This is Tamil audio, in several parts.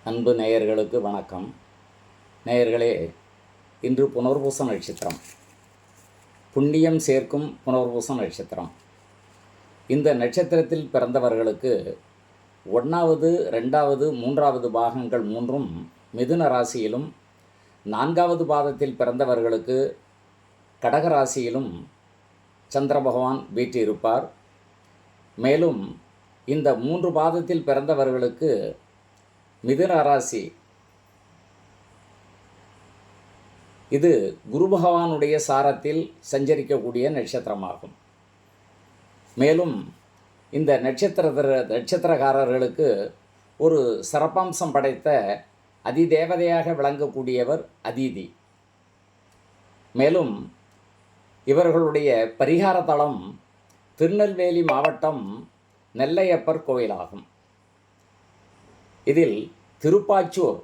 அன்பு நேயர்களுக்கு வணக்கம். நேயர்களே, இன்று புனர்பூச நட்சத்திரம், புண்ணியம் சேர்க்கும் புனர்பூச நட்சத்திரம். இந்த நட்சத்திரத்தில் பிறந்தவர்களுக்கு 1வது 2வது 3வது பாகங்கள் மூன்றும் மிதுன ராசியிலும், 4வது பாதத்தில் பிறந்தவர்களுக்கு கடக ராசியிலும் சந்திர பகவான் வீற்றிருப்பார். மேலும் இந்த 3 பாதத்தில் பிறந்தவர்களுக்கு மிதுன ராசி இது குரு பகவானுடைய சாரத்தில் நட்சத்திரமாகும். மேலும் இந்த நட்சத்திரக்காரர்களுக்கு ஒரு சிறப்பம்சம் படைத்த அதிதேவதையாக விளங்கக்கூடியவர் அதிதி. மேலும் இவர்களுடைய பரிகார தலம் திருநெல்வேலி மாவட்டம் நெல்லையப்பர் கோயிலாகும். இதில் திருப்பாச்சூர்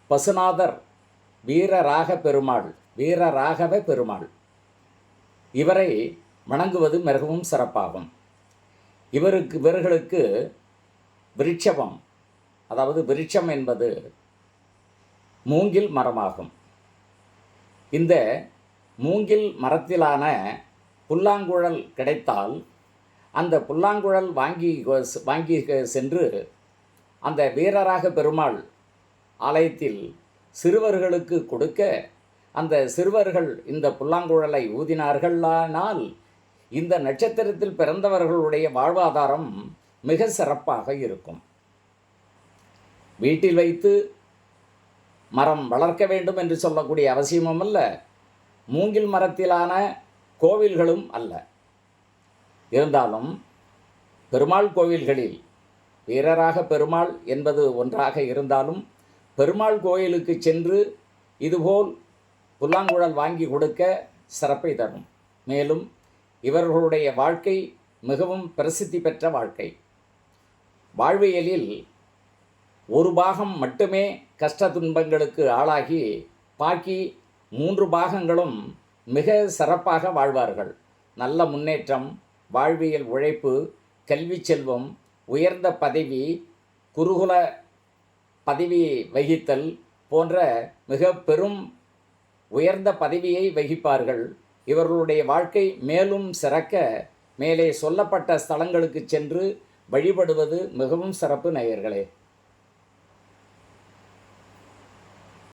பசுநாதர் வீரராகவ பெருமாள் இவரை வணங்குவது மிகவும் சிறப்பாகும். இவர்களுக்கு விருட்சம், அதாவது விருட்சம் என்பது மூங்கில் மரமாகும். இந்த மூங்கில் மரத்திலான புல்லாங்குழல் கிடைத்தால் அந்த புல்லாங்குழல் வாங்கி சென்று அந்த வீரராக பெருமாள் ஆலயத்தில் சிறுவர்களுக்கு கொடுக்க, அந்த சிறுவர்கள் இந்த புல்லாங்குழலை ஊதினார்களானால் இந்த நட்சத்திரத்தில் பிறந்தவர்களுடைய வாழ்வாதாரம் மிக சிறப்பாக இருக்கும். வீட்டில் வைத்து மரம் வளர்க்க வேண்டும் என்று சொல்லக்கூடிய அவசியமும் அல்ல, மூங்கில் மரத்திலான கோவில்களும் அல்ல. இருந்தாலும் பெருமாள் கோவில்களில் வீரராக பெருமாள் என்பது ஒன்றாக இருந்தாலும் பெருமாள் கோயிலுக்கு சென்று இதுபோல் புல்லாங்குழல் வாங்கி கொடுக்க சிறப்பை தரும். மேலும் இவர்களுடைய வாழ்க்கை மிகவும் பிரசித்தி பெற்ற வாழ்க்கை. வாழ்வியலில் ஒரு பாகம் மட்டுமே கஷ்ட துன்பங்களுக்கு ஆளாகி பாக்கி 3 பாகங்களும் மிக சிறப்பாக வாழ்வார்கள். நல்ல முன்னேற்றம், வாழ்வியல் உழைப்பு, கல்வி செல்வம், உயர்ந்த பதவி, குருகுல பதவி வகித்தல் போன்ற மிக பெரும் உயர்ந்த பதவியை வகிப்பார்கள். இவர்களுடைய வாழ்க்கை மேலும் சிறக்க மேலே சொல்லப்பட்ட ஸ்தலங்களுக்கு சென்று வழிபடுவது மிகவும் சிறப்பு நேயர்களே.